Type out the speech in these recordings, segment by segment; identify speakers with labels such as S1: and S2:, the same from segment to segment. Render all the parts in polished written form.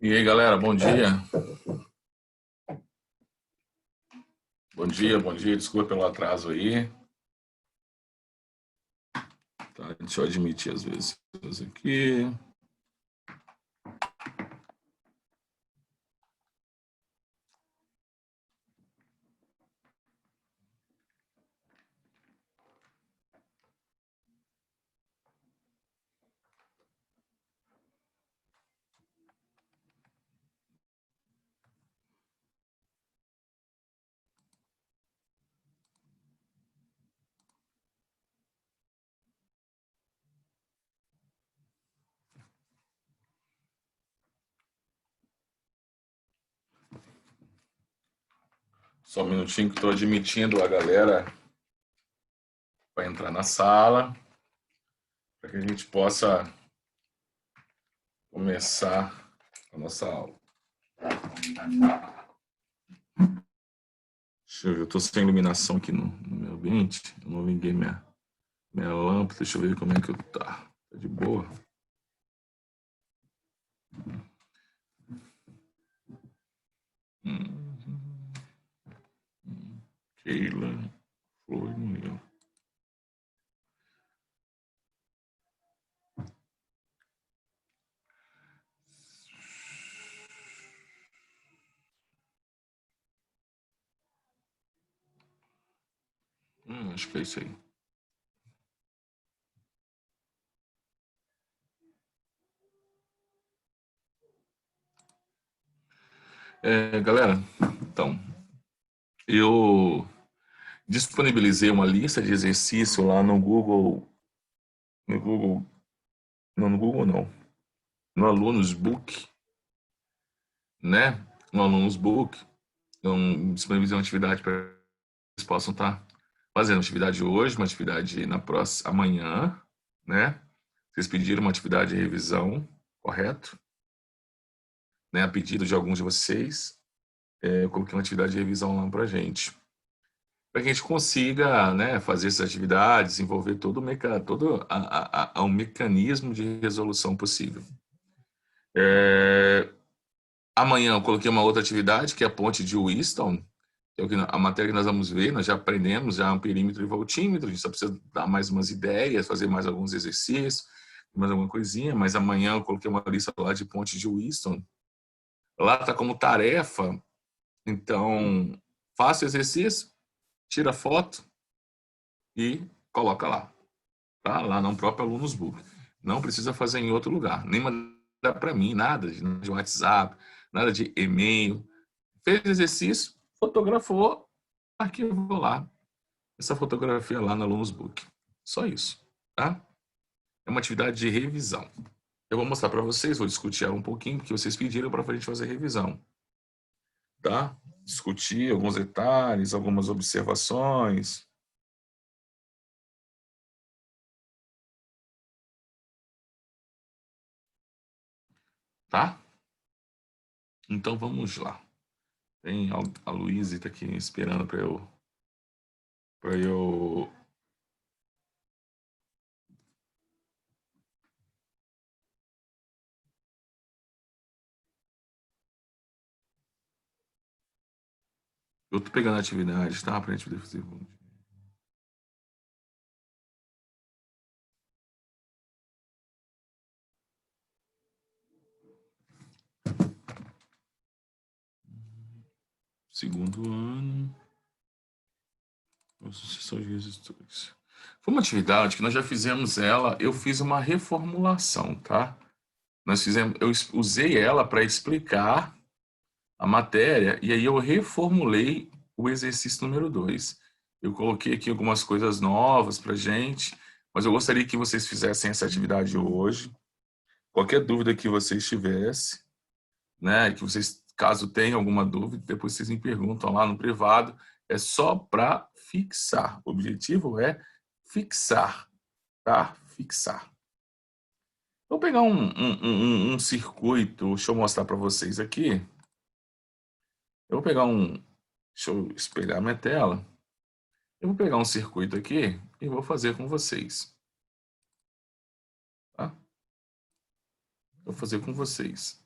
S1: E aí, galera, bom dia. Bom dia, bom dia. Desculpa pelo atraso aí. Tá, deixa eu admitir às vezes aqui. Só um minutinho que estou admitindo a galera para entrar na sala, para que a gente possa começar a nossa aula. Deixa eu ver, eu estou sem iluminação aqui no meu ambiente. Eu não liguei minha lâmpada. Deixa eu ver como é que eu tá. Tá de boa? Keila, Flor e Murilo. Acho que é isso aí. Galera, então, eu disponibilizei uma lista de exercício lá no Google, no Alunos Book, né? No Alunos Book, eu disponibilizei uma atividade para eles possam estar fazendo atividade hoje, uma atividade na próxima, amanhã, né? Vocês pediram uma atividade de revisão, correto? Né? A pedido de alguns de vocês, eu coloquei uma atividade de revisão lá para gente. Para que a gente consiga, né, fazer essas atividades, desenvolver todo um mecanismo de resolução possível. Amanhã eu coloquei uma outra atividade, que é a ponte de Wheatstone, que é a matéria que nós vamos ver. Nós já aprendemos já um perímetro e voltímetro, a gente só precisa dar mais umas ideias, fazer mais alguns exercícios, mais alguma coisinha, mas amanhã eu coloquei uma lista lá de ponte de Wheatstone. Lá está como tarefa, então faça o exercício, tira foto e coloca lá. Tá? Lá no próprio Alunos Book. Não precisa fazer em outro lugar, nem mandar para mim, nada de WhatsApp, nada de e-mail. Fez exercício, fotografou, arquivou lá essa fotografia lá no Alunos Book. Só isso, tá? É uma atividade de revisão. Eu vou mostrar para vocês, vou discutir ela um pouquinho, porque vocês pediram para a gente fazer revisão, tá? Discutir alguns detalhes, algumas observações. Tá? Então vamos lá. Tem a Luísa está aqui esperando para eu tô pegando atividades, tá? Pra gente poder fazer. Segundo ano. Sucessão de resistores. Foi uma atividade que nós já fizemos ela, eu fiz uma reformulação, tá? Eu usei ela para explicar a matéria e aí eu reformulei o exercício número 2. Eu coloquei aqui algumas coisas novas para gente, mas eu gostaria que vocês fizessem essa atividade hoje. Qualquer dúvida que vocês tivessem, né, que vocês, caso tenham alguma dúvida, depois vocês me perguntam lá no privado, é só para fixar. O objetivo é fixar, tá? Fixar. Vou pegar um circuito, deixa eu mostrar para vocês aqui. Eu vou pegar deixa eu espelhar minha tela. Eu vou pegar um circuito aqui e vou fazer com vocês. Tá? Vou fazer com vocês.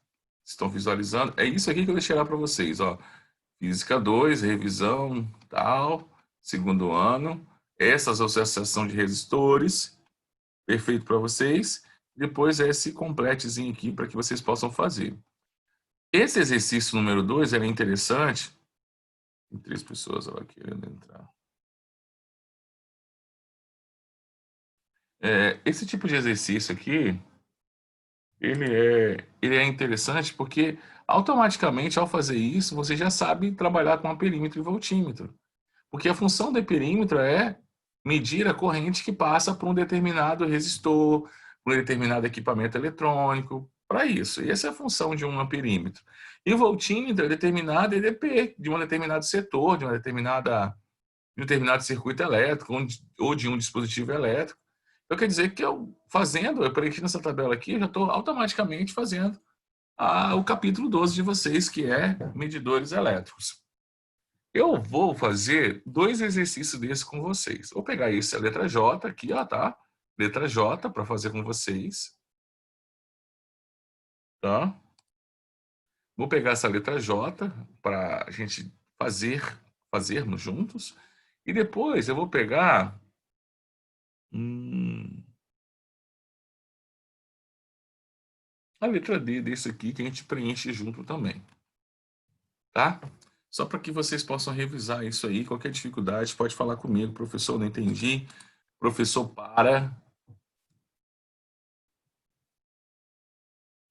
S1: Estão visualizando? É isso aqui que eu deixei lá para vocês, ó. Física 2, revisão, tal, segundo ano. Essa associação de resistores, perfeito para vocês. Depois esse completezinho aqui para que vocês possam fazer. Esse exercício número 2 é interessante. Tem 3 pessoas lá querendo entrar. Esse tipo de exercício aqui, ele é interessante porque automaticamente ao fazer isso, você já sabe trabalhar com amperímetro e voltímetro. Porque a função do perímetro é medir a corrente que passa por um determinado resistor, por um determinado equipamento eletrônico, para isso. E essa é a função de um amperímetro. E o voltímetro é determinado EDP, de um determinado setor, de um determinado circuito elétrico ou de um dispositivo elétrico. Então, quer dizer que eu preenchi nessa tabela aqui, eu já estou automaticamente fazendo o capítulo 12 de vocês, que é medidores elétricos. Eu vou fazer 2 exercícios desses com vocês. Vou pegar esse, a letra J aqui, ó, tá? Letra J para fazer com vocês. Tá? Vou pegar essa letra J para a gente fazermos juntos. E depois eu vou pegar a letra D desse aqui que a gente preenche junto também. Tá? Só para que vocês possam revisar isso aí. Qualquer dificuldade, pode falar comigo. Professor, não entendi. Professor, para.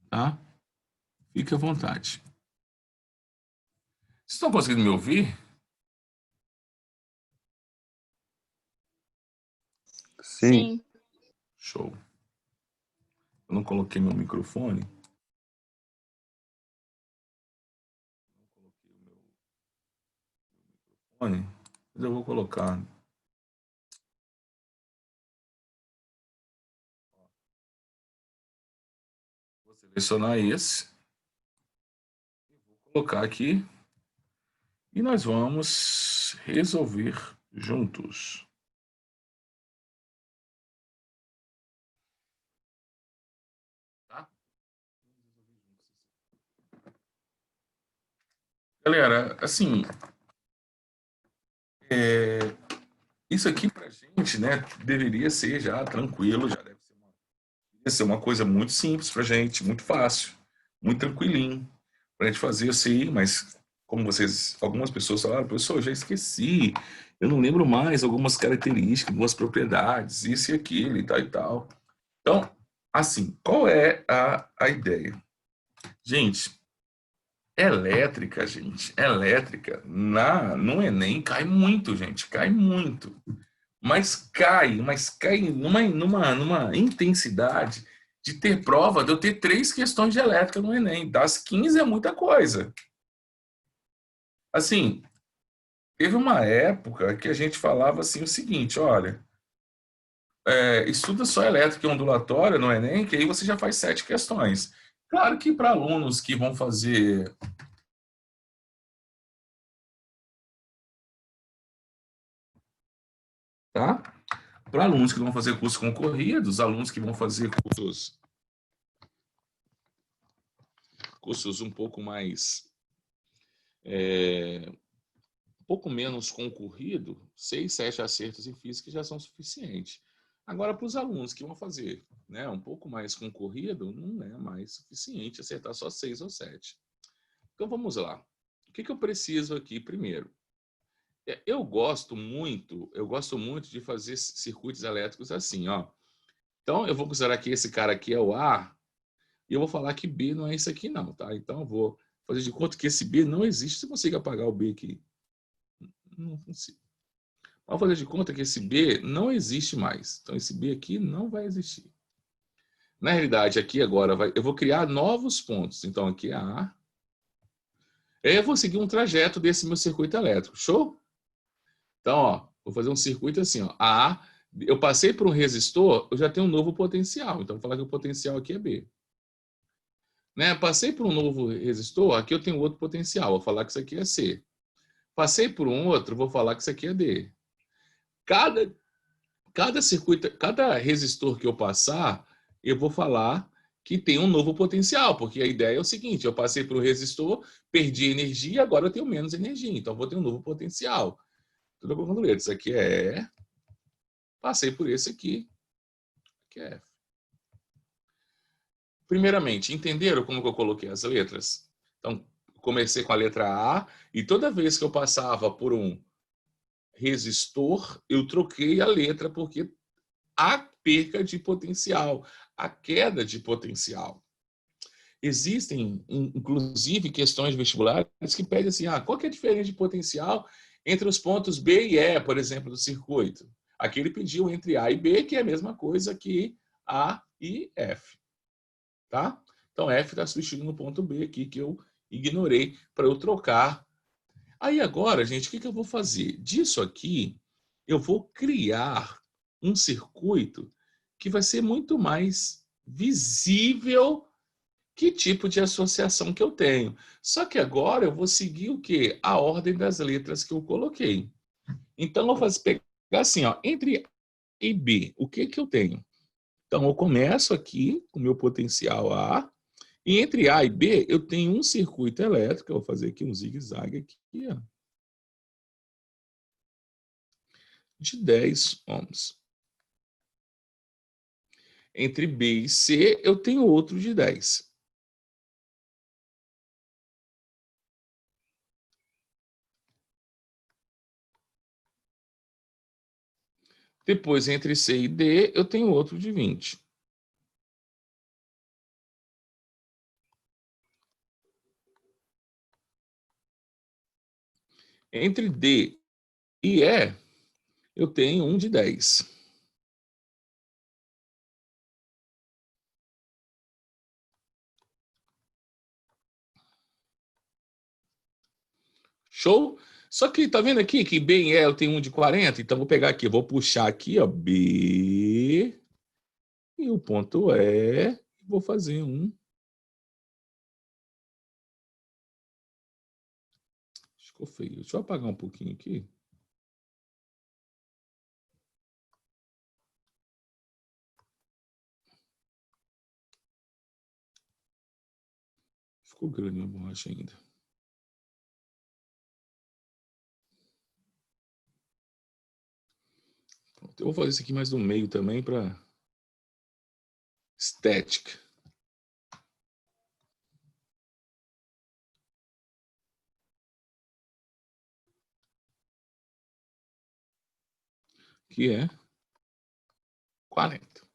S1: Tá? Fique à vontade. Vocês estão conseguindo me ouvir?
S2: Sim.
S1: Show. Eu não coloquei meu microfone. Mas eu vou colocar. Vou selecionar esse. Vou colocar aqui. E nós vamos resolver juntos. Tá? Galera, assim, isso aqui pra gente, né, deveria ser já tranquilo, já deve ser uma coisa muito simples pra gente, muito fácil, muito tranquilinho pra gente fazer assim, mas como algumas pessoas falaram, professor, eu já esqueci, eu não lembro mais algumas características, algumas propriedades, isso e aquilo e tal e tal. Então, assim, qual é a ideia? Gente, elétrica, no Enem cai muito, gente, cai muito. Mas cai numa intensidade de ter prova de eu ter 3 questões de elétrica no Enem. Das 15 é muita coisa. Assim, teve uma época que a gente falava assim o seguinte, olha, estuda só elétrica e ondulatória no Enem, que aí você já faz 7 questões. Claro que para alunos que vão fazer tá? Para alunos que vão fazer cursos concorridos, alunos que vão fazer cursos um pouco mais um pouco menos concorrido, 6, 7 acertos em física já são suficientes. Agora, para os alunos que vão fazer, né, um pouco mais concorrido, não é mais suficiente acertar só 6 ou 7. Então, vamos lá. O que eu preciso aqui primeiro? Eu gosto muito de fazer circuitos elétricos assim, ó. Então, eu vou considerar que esse cara aqui é o A, e eu vou falar que B não é isso aqui não, tá? Então, eu vou fazer de conta que esse B não existe. Você consegue apagar o B aqui? Não consigo. Vou fazer de conta que esse B não existe mais. Então, esse B aqui não vai existir. Na realidade, aqui agora, eu vou criar novos pontos. Então, aqui é A. Aí eu vou seguir um trajeto desse meu circuito elétrico. Show? Então, ó, vou fazer um circuito assim, ó. A, eu passei por um resistor, eu já tenho um novo potencial. Então, vou falar que o potencial aqui é B. Né? Passei por um novo resistor, aqui eu tenho outro potencial. Vou falar que isso aqui é C. Passei por um outro, vou falar que isso aqui é D. Cada circuito, cada resistor que eu passar, eu vou falar que tem um novo potencial, porque a ideia é o seguinte, eu passei para o resistor, perdi energia, agora eu tenho menos energia, então eu vou ter um novo potencial. Tudo colocando letras. Isso aqui é... Passei por esse aqui, que é F. Primeiramente, entenderam como que eu coloquei as letras? Então, comecei com a letra A, e toda vez que eu passava por um resistor, eu troquei a letra, porque há perca de potencial, a queda de potencial. Existem, inclusive, questões vestibulares que pedem assim, qual que é a diferença de potencial entre os pontos B e E, por exemplo, do circuito? Aqui ele pediu entre A e B, que é a mesma coisa que A e F. Tá? Então, F está substituindo no ponto B aqui, que eu ignorei para eu trocar. Aí agora, gente, o que eu vou fazer? Disso aqui, eu vou criar um circuito que vai ser muito mais visível que tipo de associação que eu tenho. Só que agora eu vou seguir o quê? A ordem das letras que eu coloquei. Então, eu vou pegar assim, entre A e B, o que eu tenho? Então, eu começo aqui com o meu potencial A, e entre A e B, eu tenho um circuito elétrico, eu vou fazer aqui um zigue-zague aqui, de 10 ohms. Entre B e C, eu tenho outro de 10. Depois, entre C e D, eu tenho outro de 20. Entre D e E, eu tenho um de 10. Show? Só que tá vendo aqui que B e E eu tenho um de 40? Então, vou pegar aqui, vou puxar aqui, B, e o ponto E, vou fazer um. Ficou feio. Deixa eu apagar um pouquinho aqui. Ficou grande a borracha ainda. Pronto, eu vou fazer isso aqui mais no meio também para estética. Que é 40.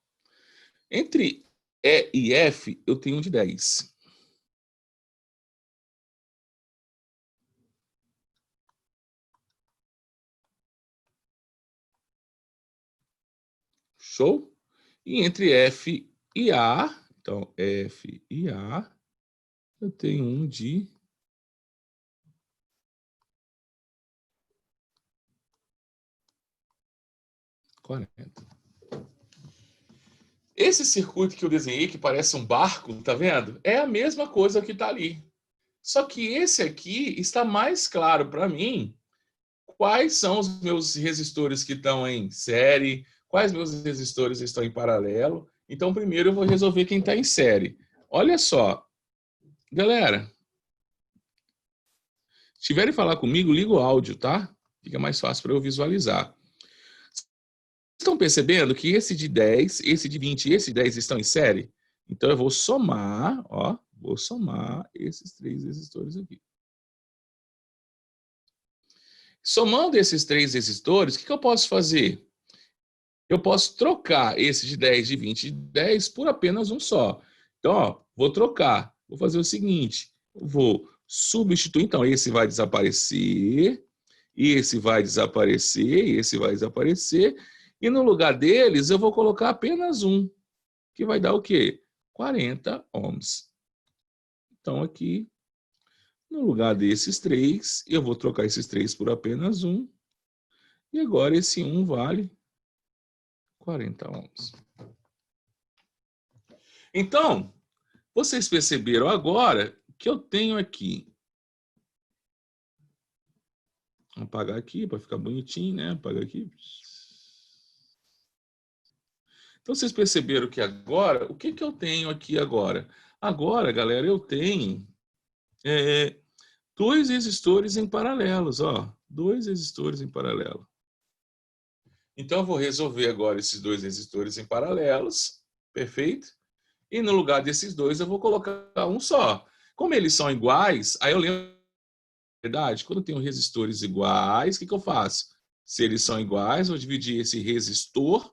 S1: Entre E e F, eu tenho um de 10. Show? E entre F e A, então F e A, eu tenho um de 40. Esse circuito que eu desenhei, que parece um barco, tá vendo? É a mesma coisa que está ali. Só que esse aqui está mais claro para mim quais são os meus resistores que estão em série, quais meus resistores estão em paralelo. Então, primeiro eu vou resolver quem está em série. Olha só, galera, se tiverem falar comigo, liga o áudio, tá? Fica mais fácil para eu visualizar. Estão percebendo que esse de 10, esse de 20 e esse de 10 estão em série? Então, eu vou somar, vou somar esses 3 resistores aqui. Somando esses 3 resistores, o que eu posso fazer? Eu posso trocar esse de 10, de 20 e de 10 por apenas um só. Então, vou trocar. Vou fazer o seguinte, vou substituir, então esse vai desaparecer, esse vai desaparecer, esse vai desaparecer, e no lugar deles eu vou colocar apenas um, que vai dar o quê? 40 ohms. Então, aqui, no lugar desses 3, eu vou trocar esses 3 por apenas um, e agora esse 1 vale 40 ohms. Então, vocês perceberam agora que eu tenho aqui. Vou apagar aqui para ficar bonitinho, né? Apagar aqui. Então, vocês perceberam que agora, o que eu tenho aqui agora? Agora, galera, eu tenho dois resistores em paralelos, ó. Dois resistores em paralelo. Então, eu vou resolver agora esses dois resistores em paralelos, perfeito? E no lugar desses dois, eu vou colocar um só. Como eles são iguais, aí eu lembro, verdade, quando eu tenho resistores iguais, o que eu faço? Se eles são iguais, eu vou dividir esse resistor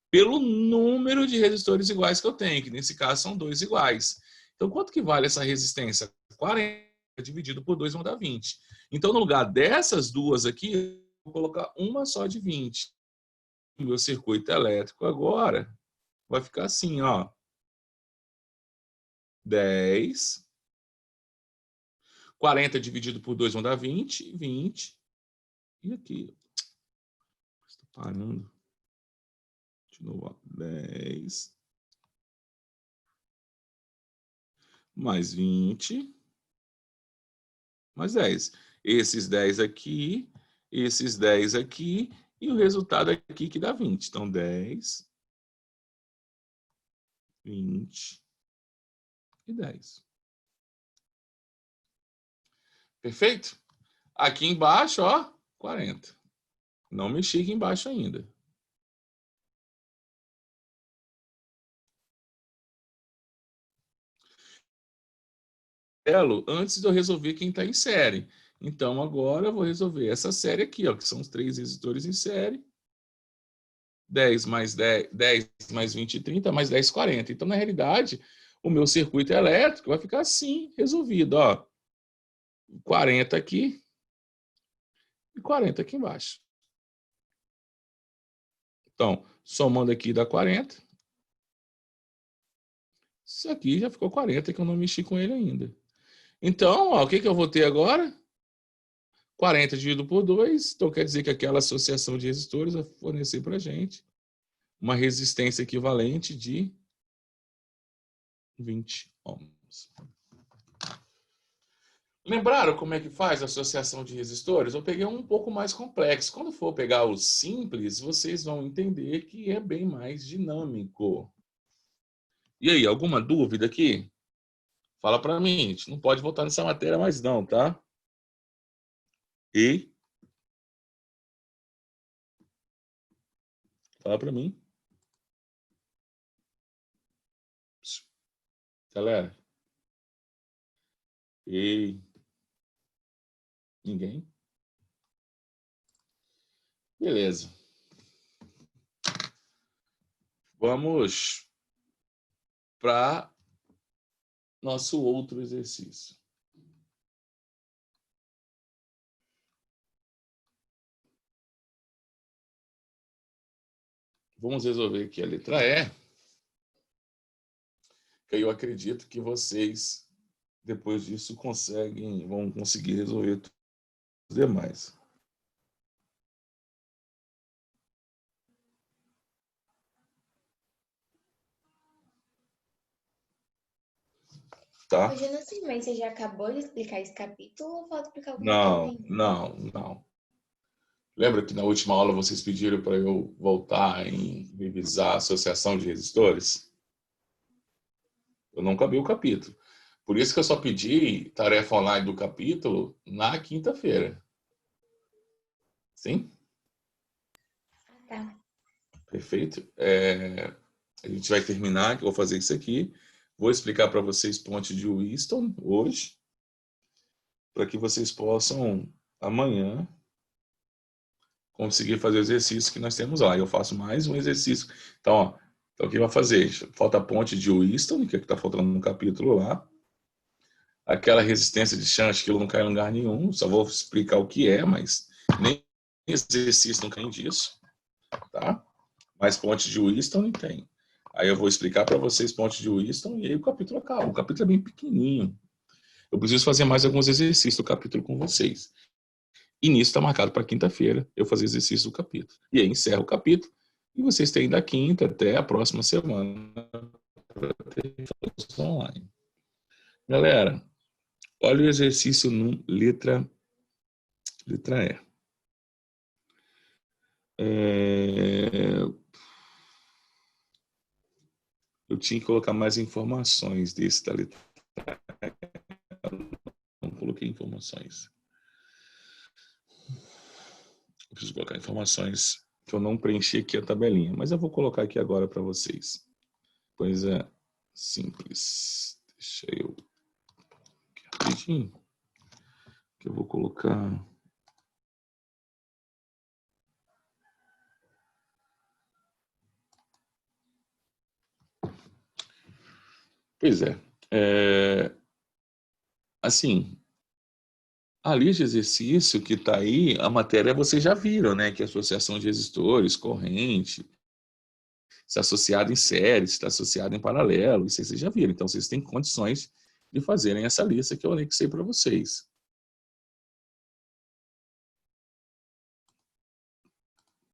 S1: pelo número de resistores iguais que eu tenho, que nesse caso são dois iguais. Então, quanto que vale essa resistência? 40 dividido por 2 vão dar 20. Então, no lugar dessas duas aqui, eu vou colocar uma só de 20. O meu circuito elétrico agora vai ficar assim, ó. 10. 40 dividido por 2 vão dar 20. 20. E aqui? Está parando. De novo, ó. 10. Mais 20. Mais 10. Esses 10 aqui, esses 10 aqui, e o resultado aqui que dá 20. Então, 10, 20 e 10. Perfeito? Aqui embaixo, ó, 40. Não mexi aqui embaixo ainda. Antes de eu resolver quem está em série. Então, agora eu vou resolver essa série aqui, ó, que são os 3 resistores em série. 10 mais 10, 10 mais 20, 30, mais 10, 40. Então, na realidade, o meu circuito elétrico vai ficar assim, resolvido, ó. 40 aqui e 40 aqui embaixo. Então, somando aqui dá 40. Isso aqui já ficou 40, que eu não mexi com ele ainda. Então, ó, o que eu vou ter agora? 40 dividido por 2. Então, quer dizer que aquela associação de resistores vai fornecer para a gente uma resistência equivalente de 20 ohms. Lembraram como é que faz a associação de resistores? Eu peguei um pouco mais complexo. Quando for pegar os simples, vocês vão entender que é bem mais dinâmico. E aí, alguma dúvida aqui? Fala para mim. A gente não pode voltar nessa matéria mais não, tá? E? Fala para mim. Galera. E? Ninguém? Beleza. Vamos para nosso outro exercício. Vamos resolver aqui a letra E, que eu acredito que vocês, depois disso, vão conseguir resolver os demais. Tá?
S2: Hoje eu não sei, mas você já acabou de explicar esse capítulo ou falta explicar alguma coisa
S1: Não,
S2: ainda?
S1: não. Lembra que na última aula vocês pediram para eu voltar em revisar a associação de resistores? Eu não acabei o capítulo. Por isso que eu só pedi tarefa online do capítulo na quinta-feira. Sim?
S2: Ah, tá.
S1: Perfeito. A gente vai terminar, que eu vou fazer isso aqui. Vou explicar para vocês ponte de Wheaton hoje, para que vocês possam, amanhã, conseguir fazer o exercício que nós temos lá. Eu faço mais um exercício. Então, ó, então o que vai fazer? Falta a ponte de Wheaton, que é o que está faltando no capítulo lá. Aquela resistência de chance, que não cai em lugar nenhum. Só vou explicar o que é, mas nem exercício não cai disso. Tá? Mas ponte de Wheaton não tem. Aí eu vou explicar para vocês ponte de Wheaton e aí o capítulo acaba. O capítulo é bem pequenininho. Eu preciso fazer mais alguns exercícios do capítulo com vocês. E nisso está marcado para quinta-feira eu fazer exercício do capítulo. E aí encerro o capítulo e vocês têm da quinta até a próxima semana para ter online. Galera, olha o exercício no letra E. Eu tinha que colocar mais informações desse da letra. Não coloquei informações. Eu preciso colocar informações que eu não preenchi aqui a tabelinha, mas eu vou colocar aqui agora para vocês. Pois é, simples. Deixa eu aqui rapidinho, que eu vou colocar. Pois é, assim, a lista de exercício que está aí, a matéria vocês já viram, né? Que é associação de resistores, corrente, se associado em série, se está associado em paralelo, isso aí vocês já viram. Então, vocês têm condições de fazerem essa lista que eu anexei para vocês.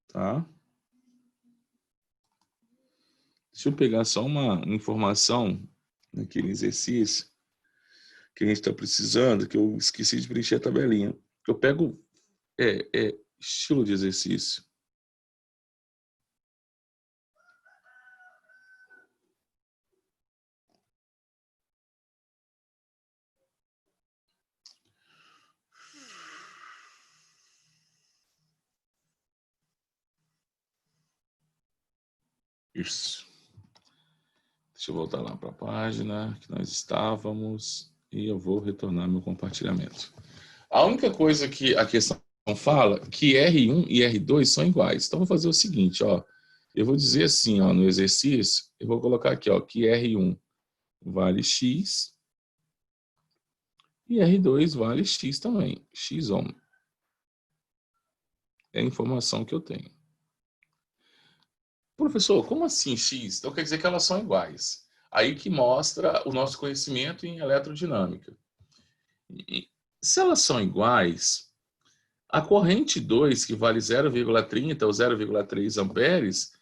S1: Tá? Deixa eu pegar só uma informação naquele exercício que a gente está precisando, que eu esqueci de preencher a tabelinha. Eu pego estilo de exercício. Isso. Deixa eu voltar lá para a página que nós estávamos e eu vou retornar meu compartilhamento. A única coisa que a questão fala que R1 e R2 são iguais. Então, vou fazer o seguinte, ó. Eu vou dizer assim, ó, no exercício, eu vou colocar aqui, ó, que R1 vale X e R2 vale X também. X on. É a informação que eu tenho. Professor, como assim X? Então quer dizer que elas são iguais. Aí que mostra o nosso conhecimento em eletrodinâmica. E, se elas são iguais, a corrente 2, que vale 0,30 ou 0,3 amperes,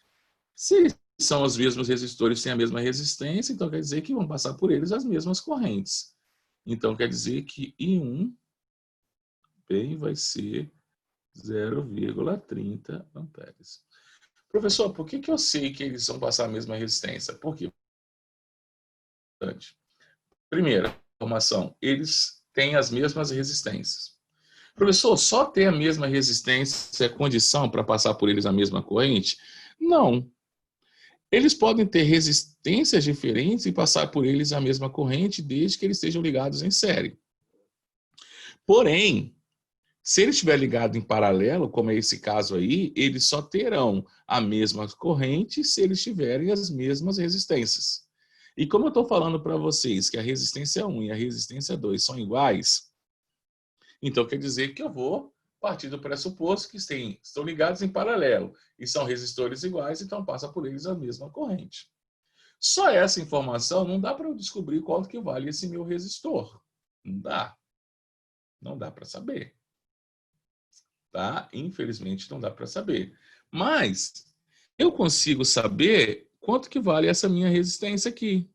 S1: se eles são os mesmos resistores, têm a mesma resistência, então quer dizer que vão passar por eles as mesmas correntes. Então quer dizer que I1 bem vai ser 0,30 amperes. Professor, por que eu sei que eles vão passar a mesma resistência? Por quê? Primeira informação, eles têm as mesmas resistências. Professor, só ter a mesma resistência é condição para passar por eles a mesma corrente? Não. Eles podem ter resistências diferentes e passar por eles a mesma corrente desde que eles estejam ligados em série. Porém, se ele estiver ligado em paralelo, como é esse caso aí, eles só terão a mesma corrente se eles tiverem as mesmas resistências. E como eu estou falando para vocês que a resistência 1 e a resistência 2 são iguais, então quer dizer que eu vou partir do pressuposto que estão ligados em paralelo e são resistores iguais, então passa por eles a mesma corrente. Só essa informação não dá para eu descobrir quanto que vale esse meu resistor. Não dá. Não dá para saber. Tá? Infelizmente não dá para saber. Mas eu consigo saber quanto que vale essa minha resistência aqui.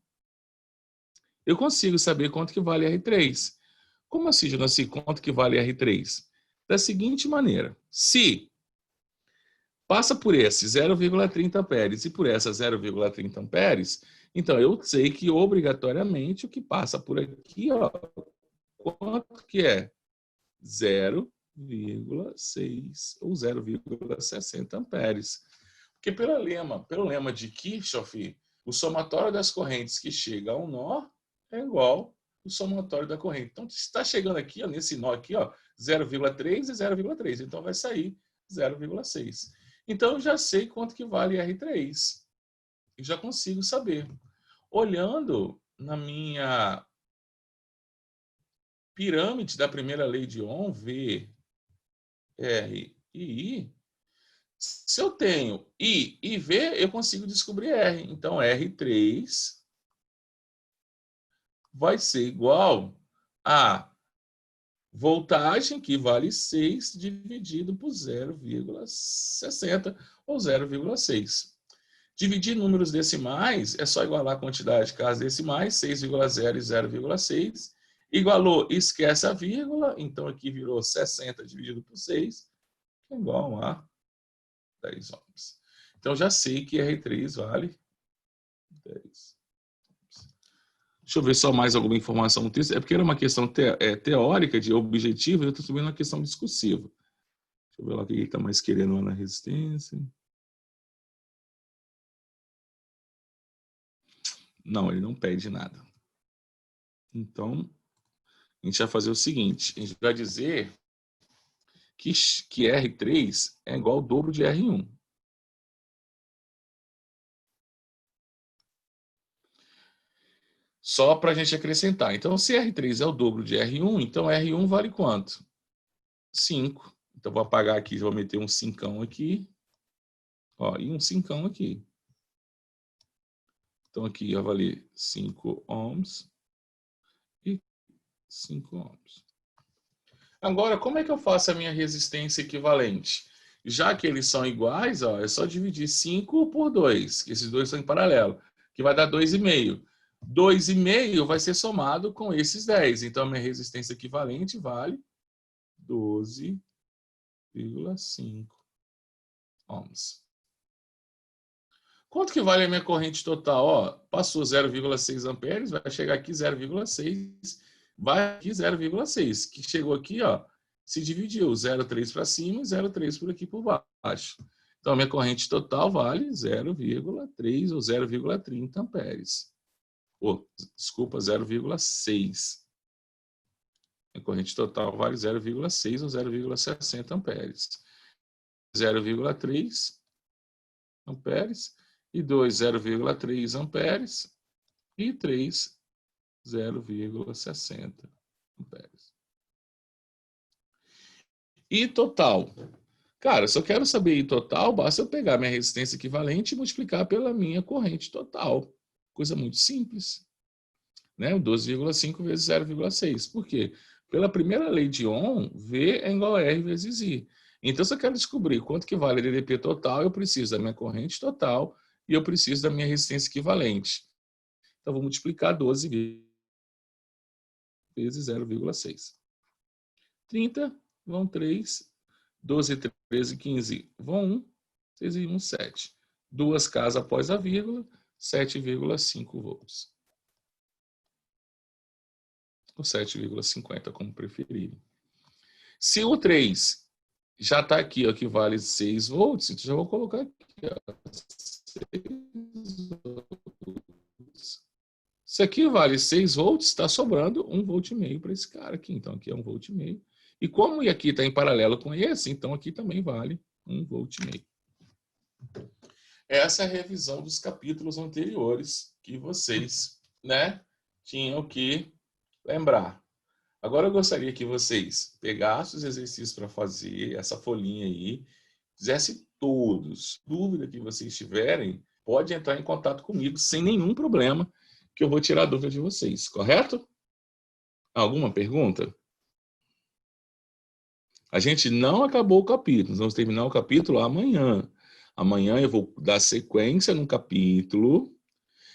S1: Eu consigo saber quanto que vale R3. Como assim, Jonassi, quanto que vale R3? Da seguinte maneira, se passa por esse 0,30 amperes e por essa 0,30 amperes, então eu sei que obrigatoriamente o que passa por aqui, ó, quanto que é? 0,6 ou 0,60 amperes. Porque pelo lema de Kirchhoff, o somatório das correntes que chega ao nó é igual ao somatório da corrente. Então, se está chegando aqui, ó, nesse nó aqui, 0,3 e 0,3. Então, vai sair 0,6. Então, eu já sei quanto que vale R3. Eu já consigo saber. Olhando na minha pirâmide da primeira lei de Ohm, V, R e I, se eu tenho I e V, eu consigo descobrir R. Então, R3 vai ser igual a voltagem, que vale 6, dividido por 0,60 ou 0,6. Dividir números decimais é só igualar a quantidade de casas decimais, 6,0 e 0,6. Igualou, esquece a vírgula, então aqui virou 60 dividido por 6, que é igual a 10 ohms. Então, já sei que R3 vale 10. Deixa eu ver só mais alguma informação no texto. É porque era uma questão teórica, de objetivo, e eu estou subindo uma questão discursiva. Deixa eu ver lá o que ele está mais querendo lá na resistência. Não, ele não pede nada. Então, a gente vai fazer o seguinte. A gente vai dizer que R3 é igual ao dobro de R1. Só para a gente acrescentar. Então, se R3 é o dobro de R1, então R1 vale quanto? 5. Então, vou apagar aqui, já vou meter um 5 aqui. Ó, e um 5 aqui. Então, aqui vai valer 5 ohms e 5 ohms. Agora, como é que eu faço a minha resistência equivalente? Já que eles são iguais, ó, é só dividir 5 por 2, que esses dois são em paralelo, que vai dar 2,5. 2,5 vai ser somado com esses 10. Então, a minha resistência equivalente vale 12,5 ohms. Quanto que vale a minha corrente total? Ó, passou 0,6 amperes, vai chegar aqui 0,6, vai aqui 0,6, que chegou aqui, ó, se dividiu 0,3 para cima e 0,3 por aqui por baixo. Então, a minha corrente total vale 0,3 ou 0,30 amperes. Desculpa, 0,6. A corrente total vale 0,6 ou 0,60 amperes. 0,3 amperes e 2, 0,3 amperes e 3, 0,60 amperes. E total? Cara, se eu quero saber I total, basta eu pegar minha resistência equivalente e multiplicar pela minha corrente total. Coisa muito simples. Né? 12,5 vezes 0,6. Por quê? Pela primeira lei de Ohm, V é igual a R vezes I. Então, se eu quero descobrir quanto que vale a DDP total, eu preciso da minha corrente total e eu preciso da minha resistência equivalente. Então, vou multiplicar 12 vezes 0,6. 30 vão 3, 12, 13, 15 vão 1, 6 e 1, 7. Duas casas após a vírgula, 7,5 volts. Ou 7,50, como preferirem. Se o 3 já está aqui, ó, que vale 6 volts, então já vou colocar aqui. Ó, 6 volts. Se aqui vale 6 volts, está sobrando 1,5 volt para esse cara aqui. Então, aqui é 1,5 volt. E como aqui está em paralelo com esse, então aqui também vale 1,5 volt. Essa é a revisão dos capítulos anteriores que vocês, né, tinham que lembrar. Agora eu gostaria que vocês pegassem os exercícios para fazer, essa folhinha aí, fizessem todos. Dúvida que vocês tiverem, pode entrar em contato comigo sem nenhum problema, que eu vou tirar a dúvida de vocês, correto? Alguma pergunta? A gente não acabou o capítulo, nós vamos terminar o capítulo amanhã. Amanhã eu vou dar sequência no capítulo.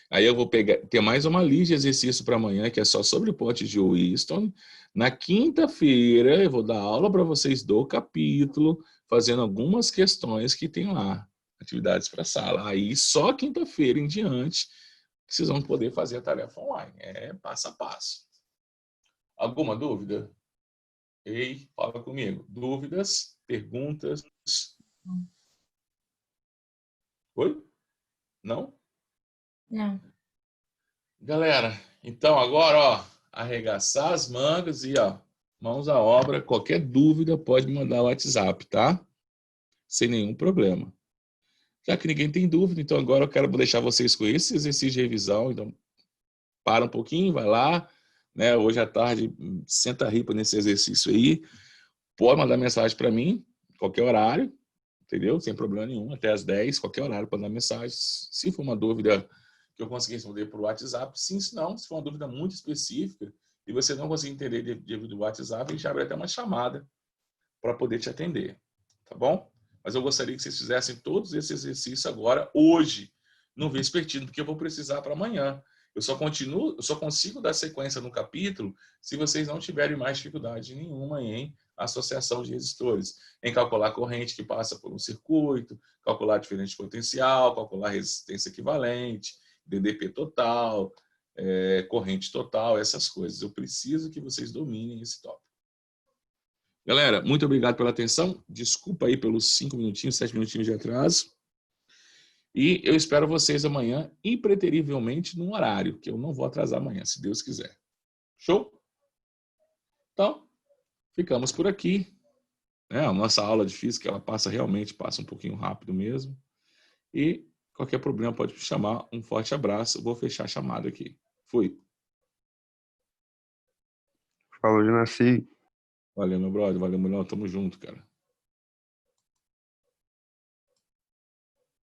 S1: Aí eu vou ter mais uma lista de exercício para amanhã, que é só sobre pote de Wheatstone. Na quinta-feira eu vou dar aula para vocês do capítulo, fazendo algumas questões que tem lá, atividades para sala. Aí só quinta-feira em diante vocês vão poder fazer a tarefa online. É passo a passo. Alguma dúvida? Ei, fala comigo. Dúvidas? Perguntas? Oi? Não?
S2: Não.
S1: Galera, então agora, ó, arregaçar as mangas e, ó, mãos à obra. Qualquer dúvida pode mandar o WhatsApp, tá? Sem nenhum problema. Já que ninguém tem dúvida, então agora eu quero deixar vocês com esse exercício de revisão. Então, para um pouquinho, vai lá, né? Hoje à tarde, senta a ripa nesse exercício aí. Pode mandar mensagem para mim, qualquer horário, entendeu? Sem problema nenhum, até às 10, qualquer horário para mandar mensagem. Se for uma dúvida que eu conseguir responder por WhatsApp, sim, se não, se for uma dúvida muito específica e você não conseguir entender devido ao WhatsApp, a gente abre até uma chamada para poder te atender, tá bom? Mas eu gostaria que vocês fizessem todos esses exercícios agora, hoje, no vespertino, porque eu vou precisar para amanhã. Eu só consigo dar sequência no capítulo se vocês não tiverem mais dificuldade nenhuma em associação de resistores, em calcular a corrente que passa por um circuito, calcular a diferença de potencial, calcular a resistência equivalente, DDP total, corrente total, essas coisas. Eu preciso que vocês dominem esse tópico. Galera, muito obrigado pela atenção. Desculpa aí pelos 5 minutinhos, 7 minutinhos de atraso. E eu espero vocês amanhã, impreterivelmente, num horário, que eu não vou atrasar amanhã, se Deus quiser. Show? Então, ficamos por aqui. A nossa aula de física, ela realmente passa um pouquinho rápido mesmo. E qualquer problema pode me chamar. Um forte abraço. Vou fechar a chamada aqui. Fui.
S3: Falou, Genasi.
S1: Valeu, meu brother. Valeu, mulher. Tamo junto, cara.